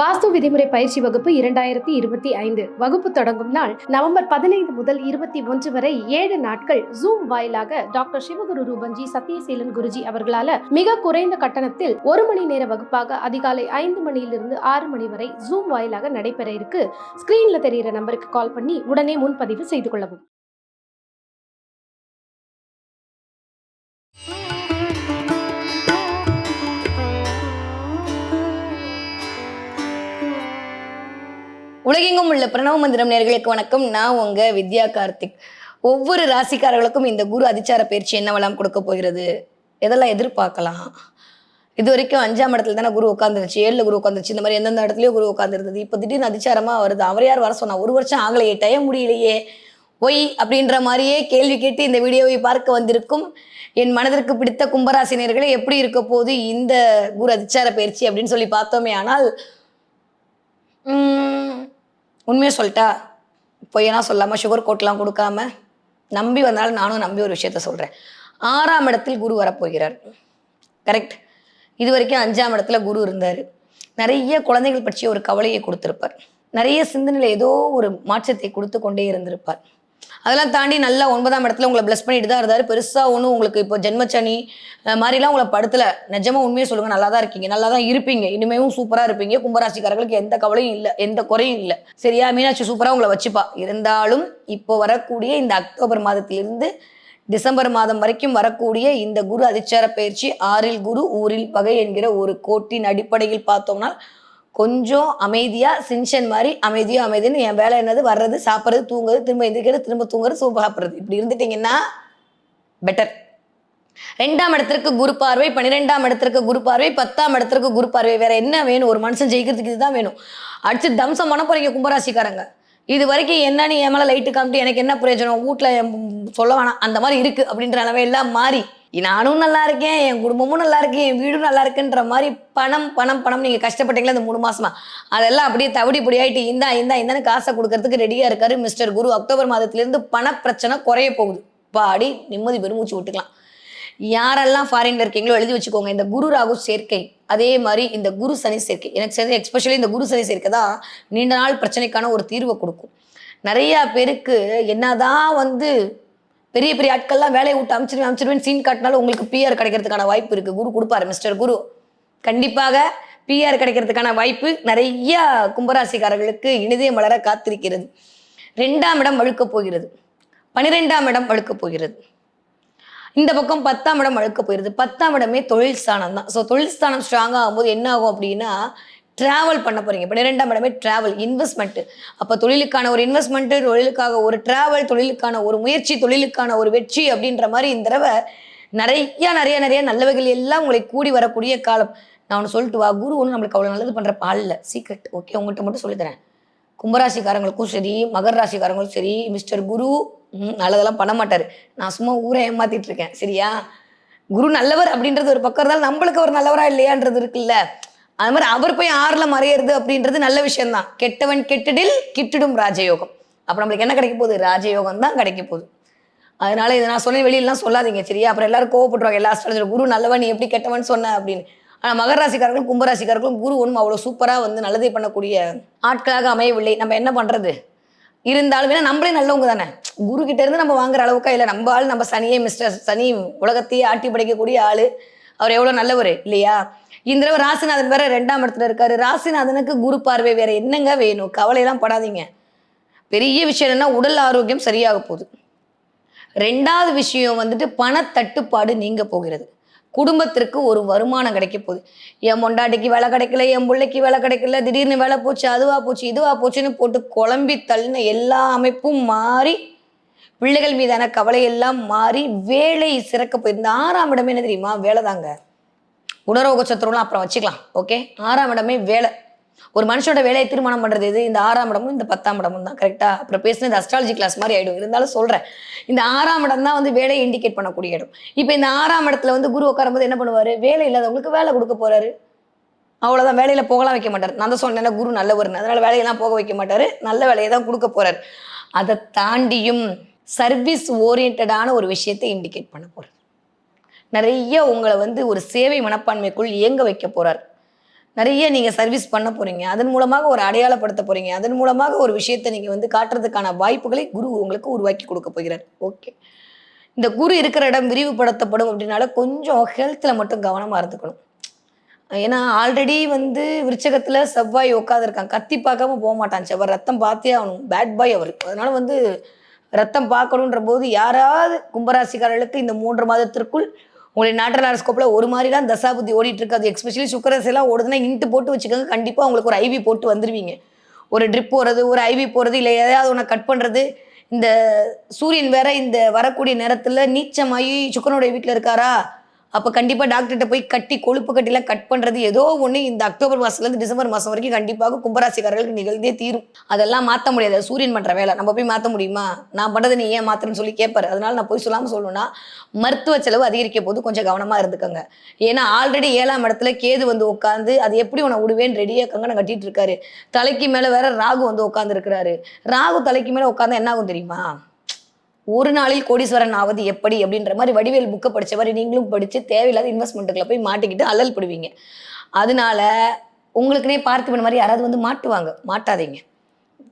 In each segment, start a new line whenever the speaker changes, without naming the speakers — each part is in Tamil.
வாஸ்து விதிமுறை பயிற்சி வகுப்பு 2025 வகுப்பு தொடங்கும் நாள் நவம்பர் 15 முதல் 21 வரை 7 நாட்கள் ஜூம் வாயிலாக டாக்டர் சிவகுரு ரூபன்ஜி சத்யசீலன் குருஜி அவர்களால மிக குறைந்த கட்டணத்தில் 1 மணி நேர வகுப்பாக அதிகாலை 5 மணியிலிருந்து 6 மணி வரை ஜூம் வாயிலாக நடைபெற இருக்கு. ஸ்கிரீன்ல தெரிகிற நம்பருக்கு கால் பண்ணி உடனே முன்பதிவு செய்து கொள்ளவும்.
உலகெங்கும் உள்ள பிரணவ மந்திரம் நேயர்களுக்கு வணக்கம். நான் உங்க வித்யா கார்த்திக். ஒவ்வொரு ராசிக்காரர்களுக்கும் இந்த குரு அதிச்சார பயிற்சி என்னவெல்லாம் கொடுக்க போகிறது, எதெல்லாம் எதிர்பார்க்கலாம். இது வரைக்கும் 5ஆம் இடத்துல தானே குரு உட்காந்துருச்சு, 7ல குரு உட்காந்துருச்சு, இந்த மாதிரி எந்தெந்த இடத்துலயும் குரு உட்காந்துருந்தது. இப்போ திடீர்னு அதிச்சாரமா வருது. அவர் யார் வர சொன்னா? 1 வருஷம் ஆகலையே, டைம் முடியலையே, ஒய் அப்படின்ற மாதிரியே கேள்வி கேட்டு இந்த வீடியோவை பார்க்க வந்திருக்கும் என் மனதிற்கு பிடித்த கும்பராசினியர்களே, எப்படி இருக்க போது இந்த குரு அதிச்சார பயிற்சி அப்படின்னு சொல்லி பார்த்தோமே. ஆனால் உண்மையை சொல்லிட்டா, பொய்யெல்லாம் சொல்லாமல் சுகர் கோட்லாம் கொடுக்காம நம்பி வந்தாலும் நானும் நம்பி ஒரு விஷயத்த சொல்கிறேன். 6ஆம் இடத்தில் குரு வரப்போகிறார். கரெக்ட். இது வரைக்கும் 5ஆம் இடத்துல குரு இருந்தார். நிறைய குழந்தைகள் பற்றிய ஒரு கவலையை கொடுத்துருப்பார். நிறைய சிந்தனையில் ஏதோ ஒரு மாற்றத்தை கொடுத்து கொண்டே இருந்திருப்பார். அதெல்லாம் தாண்டி நல்லா 9ஆம் இடத்துல உங்களை பிளஸ் பண்ணிட்டு தான் இருந்தார். பெருசாக ஒன்றும் உங்களுக்கு இப்போ ஜென்மச்சனி மாதிரிலாம் உங்களை படுத்தலை. நிஜமாக உண்மையை சொல்லுங்கள், நல்லா தான் இருக்கீங்க, நல்லா தான் இருப்பீங்க, இனிமேவும் சூப்பராக இருப்பீங்க. கும்பராசிக்காரர்களுக்கு எந்த கவலையும் இல்லை, எந்த குறையும் இல்லை. சரியா? மீனாட்சி சூப்பராக உங்களை வச்சுப்பா. இருந்தாலும் இப்போ வரக்கூடிய இந்த அக்டோபர் மாதத்திலிருந்து டிசம்பர் மாதம் வரைக்கும் வரக்கூடிய இந்த குரு அதிச்சார பயிற்சி 6இல் குரு ஊரில் பகை என்கிற ஒரு கோட்டின் அடிப்படையில் பார்த்தோம்னா கொஞ்சம் அமைதியாக சின்ஷன் மாதிரி அமைதின்னு என் வேலை என்னது, வர்றது, சாப்பிட்றது, தூங்குறது, திரும்ப எந்திரிக்கிறது, திரும்ப தூங்குறது, சூப்பர் சாப்பிட்றது, இப்படி இருந்துட்டீங்கன்னா பெட்டர். 2ஆம் இடத்திற்கு குரு பார்வை, 12ஆம் இடத்திற்கு குரு பார்வை, 10ஆம் இடத்திற்கு குரு பார்வை. வேற என்ன வேணும்? ஒரு மனுஷன் ஜெயிக்கிறதுக்கு இதுதான் வேணும். அடிச்சு தம்சம் பண்ண போறீங்க கும்பராசிக்காரங்க. இது வரைக்கும் என்னன்னு என் மேலே லைட்டு காமிட்டு எனக்கு என்ன பிரயோஜனம், வீட்டில் சொல்ல வேணாம், அந்த மாதிரி இருக்கு அப்படின்ற அளவையெல்லாம் மாறி நானும் நல்லா இருக்கேன், என் குடும்பமும் நல்லா இருக்கு, என் வீடும் நல்லா இருக்குன்ற மாதிரி பணம் பணம் பணம் நீங்கள் கஷ்டப்பட்டீங்களா இந்த 3 மாசமா, அதெல்லாம் அப்படியே தவிடி பொடியாயிட்டு இந்தான்னு காசை கொடுக்கறதுக்கு ரெடியாக இருக்காரு மிஸ்டர் குரு. அக்டோபர் மாதத்திலிருந்து பண பிரச்சனை குறைய போகுது. பாடி நிம்மதி பெருமூச்சு விட்டுக்கலாம். யாரெல்லாம் ஃபாரின்ல இருக்கீங்களோ எழுதி வச்சுக்கோங்க. இந்த குரு ராகு சேர்க்கை, அதே மாதிரி இந்த குரு சனி சேர்க்கை, எனக்கு சேர்ந்து எக்ஸ்பெஷலி இந்த குரு சனி சேர்க்கை தான் நீண்ட நாள் பிரச்சனைக்கான ஒரு தீர்வை கொடுக்கும். நிறைய பேருக்கு என்னதான் பெரிய பெரிய ஆட்கள்லாம் வேலையை விட்டு அமைச்சிருவேன் சீன் காட்டினாலும் உங்களுக்கு பிஆர் கிடைக்கிறதுக்கான வாய்ப்பு இருக்குது. குரு கொடுப்பாரு மிஸ்டர் குரு. கண்டிப்பாக பிஆர் கிடைக்கிறதுக்கான வாய்ப்பு நிறைய கும்பராசிக்காரர்களுக்கு இனிதே மலர காத்திருக்கிறது. 2ஆம் இடம் வழுக்க போகிறது, 12ஆம் இடம் வழுக்க போகிறது, இந்த பக்கம் 10ஆம் இடம் வழுக்க போயிருது. 10ஆம் இடமே தொழில் ஸ்தானம் தான். ஸோ தொழில் ஸ்தானம் ஸ்ட்ராங் ஆகும்போது என்ன ஆகும் அப்படின்னா, டிராவல் பண்ண போறீங்க. 12ஆம் இடமே டிராவல், இன்வெஸ்ட்மெண்ட். அப்போ தொழிலுக்கான ஒரு இன்வெஸ்ட்மெண்ட், தொழிலுக்காக ஒரு டிராவல், தொழிலுக்கான ஒரு முயற்சி, தொழிலுக்கான ஒரு வெற்றி அப்படின்ற மாதிரி இந்த தடவை நிறைய நல்லவைகள் எல்லாம் உங்களை கூடி வரக்கூடிய காலம். நான் ஒன்று சொல்லிட்டு வா, குரு ஒன்று நம்மளுக்கு அவ்வளோ நல்லது பண்ற பால் இல்லை, சீக்ரெட். ஓகே, உங்கள்கிட்ட மட்டும் சொல்லித்தரேன். கும்பராசிக்காரங்களுக்கும் சரி, மகர ராசிக்காரங்களும் சரி, மிஸ்டர் குரு நல்லதெல்லாம் பண்ண மாட்டாரு. நான் சும்மா ஊரை ஏமாத்திட்டு இருக்கேன். சரியா? குரு நல்லவர் அப்படின்றது ஒரு பக்கம் இருந்தாலும் நம்மளுக்கு அவர் நல்லவரா இல்லையான்றது இருக்குல்ல. அது மாதிரி அவர் போய் 6ல் மறையிறது அப்படின்றது நல்ல விஷயம்தான். கெட்டவன் கெட்டிடில் கிட்டிடும் ராஜயோகம். அப்போ நம்மளுக்கு என்ன கிடைக்க போகுது? ராஜயோகம் தான் கிடைக்க போகுது. அதனால இதை நான் சொன்ன வெளியெல்லாம் சொல்லாதீங்க. சரியா? அப்புறம் எல்லாரும் கோவப்பட்டுருவாங்க. எல்லா ஸ்டாலும் குரு நல்லவன், நீ எப்படி கெட்டவன் சொன்ன அப்படின்னு. ஆனால் மகர ராசிக்காரர்களும் கும்பராசிக்காரர்களும் குரு ஒன்றும் அவ்வளோ சூப்பராக நல்லதை பண்ணக்கூடிய ஆட்களாக அமையவில்லை. நம்ம என்ன பண்ணுறது? இருந்தாலும் ஏன்னா நம்மளே நல்லவங்க தானே. குரு கிட்ட இருந்து நம்ம வாங்குற அளவுக்கா இல்லை. நம்ம ஆள், நம்ம சனியே மிஸ்டர் சனி, உலகத்தையே ஆட்டி படைக்கக்கூடிய ஆள். அவர் எவ்வளோ நல்லவர் இல்லையா? இந்த தடவை ராசிநாதன் வேற 2ஆம் இடத்துல இருக்காரு. ராசிநாதனுக்கு குரு பார்வை. வேற என்னங்க வேணும்? கவலையெல்லாம் படாதீங்க. பெரிய விஷயம் என்னன்னா, உடல் ஆரோக்கியம் சரியாக போகுது. 2வது விஷயம் பண தட்டுப்பாடு நீங்க போகிறது. குடும்பத்திற்கு ஒரு வருமானம் கிடைக்க போகுது. என் பொண்டாட்டிக்கு வேலை கிடைக்கல, என் பிள்ளைக்கு வேலை கிடைக்கல, திடீர்னு வேலை போச்சு, அதுவா போச்சு, இதுவா போச்சுன்னு போட்டு குழம்பி தள்ளின எல்லா அமைப்பும் மாறி, பிள்ளைகள் மீதான கவலை எல்லாம் மாறி வேலை சிறக்க போயிருந்த 6ஆம் இடமே என்ன தெரியுமா? வேலை தாங்க. உணரோக சத்துருலாம் அப்புறம் வச்சுக்கலாம். ஓகே, 6ஆம் இடமே வேலை. ஒரு மனுஷனோட வேலையை தீர்மானம் பண்றது இது இந்த 6ஆம் இடமும் இந்த 10ஆம் இடமும் தான். கரெக்டா? அப்புறம் பேசினது அஸ்ட்ராலஜி கிளாஸ் மாதிரி ஆயிடும். இருந்தாலும் சொல்றேன், இந்த 6ஆம் இடம் தான் வேலையை இண்டிகேட் பண்ணக்கூடிய இடம். இப்போ இந்த 6ஆம் இடத்துல குரு உட்காரும்போது என்ன பண்ணுவாரு? வேலை இல்லாதவங்களுக்கு வேலை கொடுக்க போறாரு. அவ்வளவுதான். வேலையில போகலாம் வைக்க மாட்டாரு. நான் தான் சொன்னேன் குரு நல்லவர்னு. அதனால வேலையெல்லாம் போக வைக்க மாட்டாரு, நல்ல வேலையை தான் கொடுக்க போறாரு. அதை தாண்டியும் சர்வீஸ் ஓரியன்டான ஒரு விஷயத்தை இண்டிகேட் பண்ண போறாரு. நிறைய உங்களை ஒரு சேவை மனப்பான்மைக்குள் இயங்க வைக்க போறார். நிறைய நீங்கள் சர்வீஸ் பண்ண போகிறீங்க, அதன் மூலமாக ஒரு அடையாளப்படுத்த போகிறீங்க, அதன் மூலமாக ஒரு விஷயத்தை நீங்கள் வந்து காட்டுறதுக்கான வாய்ப்புகளை குரு உங்களுக்கு உருவாக்கி கொடுக்க போகிறார். ஓகே, இந்த குரு இருக்கிற இடம் விரிவுபடுத்தப்படும் அப்படின்னால கொஞ்சம் ஹெல்த்தில் மட்டும் கவனமாக இருந்துக்கணும். ஏன்னா ஆல்ரெடி வந்து விருச்சகத்தில் செவ்வாய் உட்காந்துருக்காங்க, கத்தி பார்க்காம போக மாட்டான் செவ்வாய், ரத்தம் பார்த்தே ஆகணும், பேட் பாய் அவர். அதனால வந்து ரத்தம் பார்க்கணுன்ற போது யாராவது கும்பராசிக்காரர்களுக்கு இந்த 3 மாதத்திற்குள் உங்களுடைய நாட்டல் ஹாரோஸ்கோப்பில் ஒரு மாதிரி தான் தசாபுத்தி ஓடிட்டு இருக்கு, அது எஸ்பெஷலி சுக்கரசெல்லாம் ஓடுதுன்னா இன்ட்டு போட்டு வச்சுக்கோங்க, கண்டிப்பாக உங்களுக்கு ஒரு ஐவி போட்டு வந்துடுவீங்க. ஒரு ட்ரிப் போகிறது, ஒரு ஐவி போகிறது, இல்லை எதையாவது ஒன்று கட் பண்ணுறது. இந்த சூரியன் வேற இந்த வரக்கூடிய நேரத்தில் நீச்சமாகி சுக்கரனுடைய வீட்டில் இருக்காரா, அப்போ கண்டிப்பாக டாக்டர்கிட்ட போய் கட்டி கொழுப்பு கட்டிலாம் கட் பண்ணுறது ஏதோ ஒன்று இந்த அக்டோபர் மாதத்துலேருந்து டிசம்பர் மாதம் வரைக்கும் கண்டிப்பாக கும்பராசிக்காரர்களுக்கு நிகழ்ந்தே தீரும். அதெல்லாம் மாற்ற முடியாது, சூரியன் பண்ணுற வேலை, நம்ம போய் மாற்ற முடியுமா? நான் பண்ணுறது நீ ஏன் மாத்திரன்னு சொல்லி கேட்பாரு. அதனால நான் போய் சொல்லாமல் சொல்லணும்னா மருத்துவ செலவு அதிகரிக்க போது கொஞ்சம் கவனமாக இருந்துக்கோங்க. ஏன்னா ஆல்ரெடி 7ஆம் இடத்துல கேது வந்து உட்காந்து அது எப்படி உன்னை விடுவேன்னு ரெடியாக கங்கணம் கட்டிட்டு இருக்காரு. தலைக்கு மேலே வேற ராகு வந்து உட்காந்து இருக்கிறாரு. ராகு தலைக்கு மேலே உட்காந்து என்ன ஆகும் தெரியுமா? ஒரு நாளில் கோடீஸ்வரன் ஆவது எப்படி அப்படின்ற மாதிரி வடிவேல் புக்கை படித்த மாதிரி நீங்களும் படித்து தேவையில்லாத இன்வெஸ்ட்மெண்ட்டுக்குள்ள போய் மாட்டிக்கிட்டு அல்லல் படுவீங்க. அதனால உங்களுக்குனே பார்த்திபன் மாதிரி யாராவது வந்து மாட்டுவாங்க, மாட்டாதீங்க.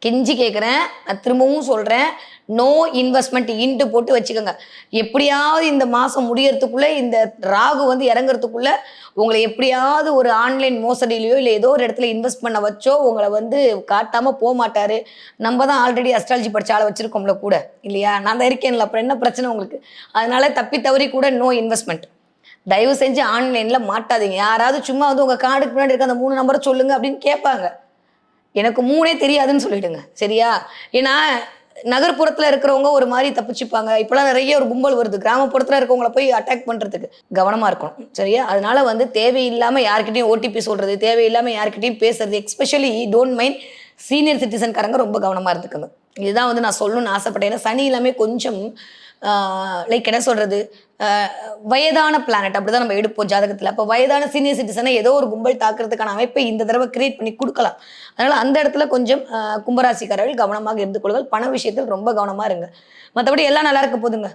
கெஞ்சி கேட்குறேன், நான் திரும்பவும் சொல்கிறேன், நோ இன்வெஸ்ட்மெண்ட் இன்ட்டு போட்டு வச்சுக்கோங்க. எப்படியாவது இந்த மாதம் முடியறதுக்குள்ளே இந்த ராகு வந்து இறங்குறதுக்குள்ளே உங்களை எப்படியாவது ஒரு ஆன்லைன் மோசடியிலையோ இல்லை ஏதோ ஒரு இடத்துல இன்வெஸ்ட் பண்ண வச்சோ உங்களை வந்து காட்டாமல் போக மாட்டார். நம்ம தான் ஆல்ரெடி அஸ்ட்ராலஜி படிச்ச ஆளை வச்சுருக்கோம்ல கூட, இல்லையா? நான் தான் இருக்கேன்ல, அப்புறம் என்ன பிரச்சனை உங்களுக்கு? அதனால தப்பி தவறி கூட நோ இன்வெஸ்ட்மெண்ட். தயவு செஞ்சு ஆன்லைனில் மாட்டாதீங்க. யாராவது சும்மா வந்து உங்கள் கார்டுக்கு முன்னாடி இருக்க அந்த 3 நம்பரை சொல்லுங்கள் அப்படின்னு கேட்பாங்க. எனக்கு 3 தெரியாதுன்னு சொல்லிடுங்க, சரியா? ஏன்னா நகர்ப்புறத்தில் இருக்கிறவங்க ஒரு மாதிரி தப்பிச்சுப்பாங்க. இப்போலாம் நிறைய ஒரு கும்பல் வருது, கிராமப்புறத்தில் இருக்கவங்கள போய் அட்டாக் பண்ணுறதுக்கு கவனமாக இருக்கணும், சரியா? அதனால வந்து தேவையில்லாமல் யார்கிட்டையும் ஓடிபி சொல்கிறது, தேவையில்லாமல் யார்கிட்டையும் பேசுறது, எஸ்பெஷலி டோன்ட் மைண்ட் சீனியர் சிட்டிசன்காரங்க ரொம்ப கவனமாக இருந்துக்கோங்க. இதுதான் வந்து நான் சொல்லணும்னு ஆசைப்பட்டேன். ஏன்னா சனி எல்லாமே கொஞ்சம் லைக் என்ன சொல்கிறது, வயதான பிளானட் அப்படி தான் நம்ம எடுப்போம் ஜாதகத்தில். அப்போ வயதான சீனியர் சிட்டிசனை ஏதோ ஒரு கும்பல் தாக்குறதுக்கான அமைப்பை இந்த தடவை கிரியேட் பண்ணி கொடுக்கலாம். அதனால் அந்த இடத்துல கொஞ்சம் கும்பராசிக்காரர்கள் கவனமாக இருந்து கொள்ளுங்கள். பண விஷயத்தில் ரொம்ப கவனமாக இருங்க. மற்றபடி எல்லாம் நல்லா இருக்க போதுங்க.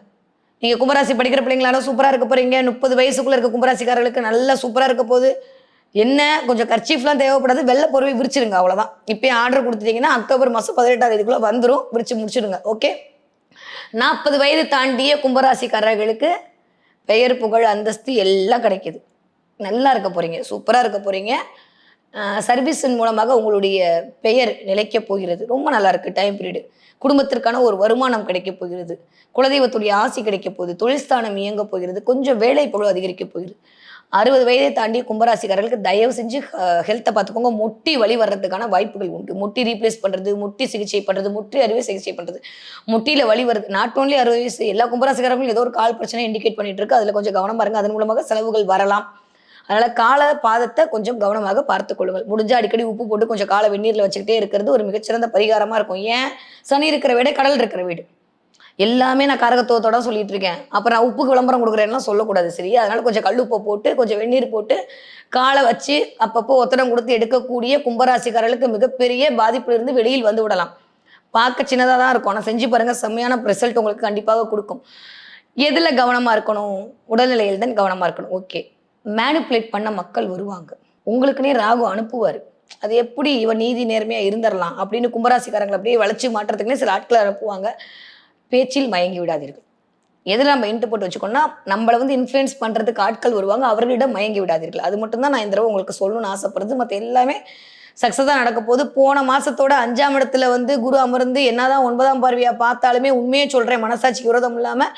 நீங்கள் கும்பராசி படிக்கிற பிள்ளைங்களாலும் சூப்பராக இருக்க போகிறீங்க. 30 வயசுக்குள்ளே இருக்க கும்பராசிக்காரர்களுக்கு நல்லா சூப்பராக இருக்க போகுது. என்ன கொஞ்சம் கர்ச்சீஃப்லாம் தேவைப்படாது, வெள்ளை பொருவை விரிச்சிருங்க, அவ்வளோதான். இப்போயே ஆர்டர் கொடுத்துட்டீங்கன்னா அக்டோபர் மாதம் 18ஆம் தேதிக்குள்ளே வந்துடும், விரிச்சு முடிச்சிடுங்க. ஓகே, 40 வயது தாண்டிய கும்பராசிக்காரர்களுக்கு பெயர் புகழ் அந்தஸ்து எல்லாம் கிடைக்கிது. நல்லா இருக்க போகிறீங்க, சூப்பராக இருக்க போகிறீங்க. சர்வீஸின் மூலமாக உங்களுடைய பெயர் நிலைக்க போகிறது. ரொம்ப நல்லா இருக்குது டைம் பீரியடு. குடும்பத்திற்கான ஒரு வருமானம் கிடைக்க போகிறது. குலதெய்வத்துடைய ஆசி கிடைக்க போகுது. தொழில்ஸ்தானம் இயங்க போகிறது. கொஞ்சம் வேலை பளு அதிகரிக்க போகிறது. 60 வயதை தாண்டிய கும்பராசிக்காரர்களுக்கு தயவு செஞ்சு ஹெல்த்தை பார்த்துக்கோங்க. முட்டி வலி வர்றதுக்கான வாய்ப்புகள் உண்டு. முட்டி ரீப்ளேஸ் பண்ணுறது, முட்டி சிகிச்சை பண்ணுறது, முட்டி அறுவை சிகிச்சை பண்ணுறது, முட்டியில் வலி வருது. நாட் ஓன்லி 60 வயசு, எல்லா கும்பராசிக்காரர்களும் ஏதோ ஒரு கால் பிரச்சனை இண்டிகேட் பண்ணிட்டு இருக்கு. அதில் கொஞ்சம் கவனம் பாருங்க. அதன் மூலமாக செலவுகள் வரலாம். அதனால கால பாதத்தை கொஞ்சம் கவனமாக பார்த்துக் கொள்ளுங்கள். முடிஞ்சா அடிக்கடி உப்பு போட்டு கொஞ்சம் காலை வெந்நீரில் வச்சுக்கிட்டே இருக்கிறது ஒரு மிகச்சிறந்த பரிகாரமாக இருக்கும். ஏன்? சனி இருக்கிற வீடு கடல் இருக்கிற வீடு. எல்லாமே நான் காரகத்துவத்தோட சொல்லிட்டு இருக்கேன். அப்புறம் நான் உப்புக்கு விளம்பரம் கொடுக்குறேன்லாம் சொல்லக்கூடாது, சரியா? அதனால கொஞ்சம் கல்லுப்பை போட்டு கொஞ்சம் வெந்நீர் போட்டு காலை வச்சு அப்பப்போ ஒத்தடம் கொடுத்து எடுக்கக்கூடிய கும்பராசிக்காரர்களுக்கு மிகப்பெரிய பாதிப்பிலிருந்து வெளியில் வந்து விடலாம். பார்க்க சின்னதாக தான் இருக்கும், ஆனால் செஞ்சு பாருங்கள், செம்மையான ரிசல்ட் உங்களுக்கு கண்டிப்பாக கொடுக்கும். எதில் கவனமாக இருக்கணும்? உடல்நிலையில் தான் கவனமாக இருக்கணும். ஓகே, மேனிப்புலேட் பண்ண மக்கள் வருவாங்க. உங்களுக்குன்னே ராகு அனுப்புவார். அது எப்படி இவன் நீதி நேர்மையாக இருந்துடலாம் அப்படின்னு கும்பராசிக்காரங்களை அப்படியே வளைச்சு மாட்டுறதுக்குன்னே சில ஆட்களை அனுப்புவாங்க. பேச்சில் மயங்கி விடாதீர்கள். எதில் நம்ம இன்ட்டு போட்டு வச்சுக்கோன்னா நம்மளை வந்து இன்ஃப்ளூயன்ஸ் பண்ணுறதுக்கு ஆட்கள் வருவாங்க, அவர்களிடம் மயங்கி விடாதீர்கள். அது மட்டும்தான் நான் இந்த தடவை உங்களுக்கு சொல்லணும்னு ஆசைப்படுறது. மற்ற எல்லாமே சக்ஸஸாக நடக்க போது. போன மாதத்தோட 5ஆம் இடத்துல வந்து குரு அமர்ந்து என்னதான் 9ஆம் பார்வையாக பார்த்தாலுமே உண்மையே சொல்கிறேன், மனசாட்சிக்கு விரோதம் இல்லாமல்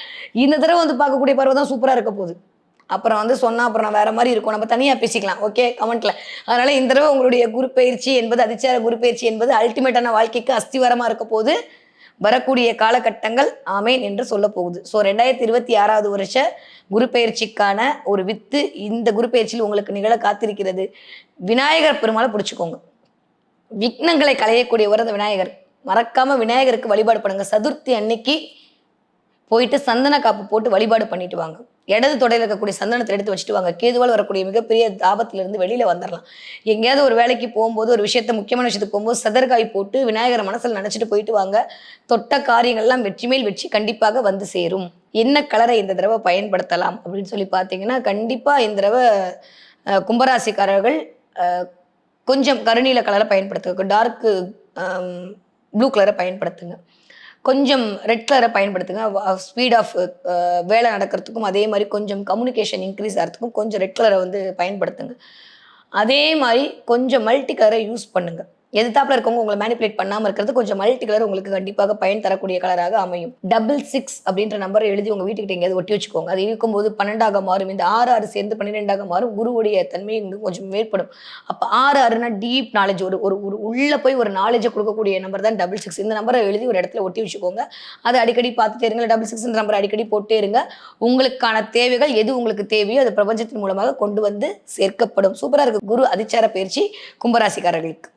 இந்த தடவை வந்து பார்க்கக்கூடிய பார்வை தான் சூப்பராக இருக்க போகுது. அப்புறம் வந்து சொன்னால் அப்புறம் நான் வேறு மாதிரி இருக்கும், நம்ம தனியாக பேசிக்கலாம், ஓகே, கமெண்ட்டில். அதனால் இந்த தடவை உங்களுடைய குரு பயிற்சி என்பது, அதிச்சார குரு பயிற்சி என்பது அல்டிமேட்டான வாழ்க்கைக்கு அஸ்திவாரமாக இருக்க போது. வரக்கூடிய காலகட்டங்கள் ஆமேன் என்று சொல்ல போகுது. ஸோ 2026 வருஷ குரு பயிற்சிக்கான ஒரு வித்து இந்த குரு பயிற்சியில் உங்களுக்கு நிகழ காத்திருக்கிறது. விநாயகர் பெருமாளை பிடிச்சிக்கோங்க. விக்னங்களை களையக்கூடியவர் அந்த விநாயகர். மறக்காம விநாயகருக்கு வழிபாடு பண்ணுங்க. சதுர்த்தி அன்னைக்கு போயிட்டு சந்தன காப்பு போட்டு வழிபாடு பண்ணிட்டு வாங்க. இடது தொடையில் இருக்கக்கூடிய சந்தனத்தை எடுத்து வச்சுட்டு வாங்க. கேதுவால் வரக்கூடிய மிகப்பெரிய தாபத்திலிருந்து வெளியில வந்துடலாம். எங்கேயாவது ஒரு வேலைக்கு போகும்போது, ஒரு விஷயத்த முக்கியமான விஷயத்துக்கு போகும்போது சதர்காய் போட்டு விநாயகரை மனசில் நினைச்சிட்டு போயிட்டு வாங்க. தொட்ட காரியங்கள்லாம் வெற்றி மேல் வெற்றி கண்டிப்பாக வந்து சேரும். என்ன கலரை இந்த தடவை பயன்படுத்தலாம் அப்படின்னு சொல்லி பார்த்தீங்கன்னா, கண்டிப்பா இந்த தடவை கும்பராசிக்காரர்கள் கொஞ்சம் கருநீல கலரை பயன்படுத்துங்க, டார்க்கு ப்ளூ கலரை பயன்படுத்துங்க, கொஞ்சம் ரெட் கலரை பயன்படுத்துங்க. ஸ்பீட் ஆஃப் வேலை நடக்கிறதுக்கும் அதே மாதிரி கொஞ்சம் கம்யூனிகேஷன் இன்க்ரீஸ் ஆகிறதுக்கும் கொஞ்சம் ரெட் கலரை வந்து பயன்படுத்துங்க. அதே மாதிரி கொஞ்சம் மல்டி கலரை யூஸ் பண்ணுங்க. எதிர்த்தாப்புல இருக்கவங்க உங்களை மேனிப்புலேட் பண்ணாமல் இருக்கிறது கொஞ்சம் மல்டி கலர் உங்களுக்கு கண்டிப்பாக பயன் தரக்கூடிய கலராக அமையும். 66 அப்படின்ற நம்பரை எழுதி உங்கள் வீட்டுக்கிட்ட எங்கேயாவது ஒட்டி வச்சுக்கோங்க. அது இருக்கும்போது 12ஆக மாறும். இந்த 6 சேர்ந்து 12ஆக மாறும். குருவுடைய தன்மை கொஞ்சம் மேற்படும். அப்போ 6 டீப் நாலேஜ், ஒரு ஒரு ஒரு உள்ளே போய் ஒரு நாலேஜை கொடுக்கக்கூடிய நம்பர் தான் 66. இந்த நம்பரை எழுதி ஒரு இடத்துல ஒட்டி வச்சுக்கோங்க. அதை அடிக்கடி பார்த்துட்டே இருங்க. 66 நம்பரை அடிக்கடி போட்டே இருங்க. உங்களுக்கான தேவைகள் எது உங்களுக்கு தேவையோ அது பிரபஞ்சத்தின் மூலமாக கொண்டு வந்து சேர்க்கப்படும். சூப்பராக இருக்கு குரு அதிச்சார பயிற்சி கும்பராசிக்காரர்களுக்கு.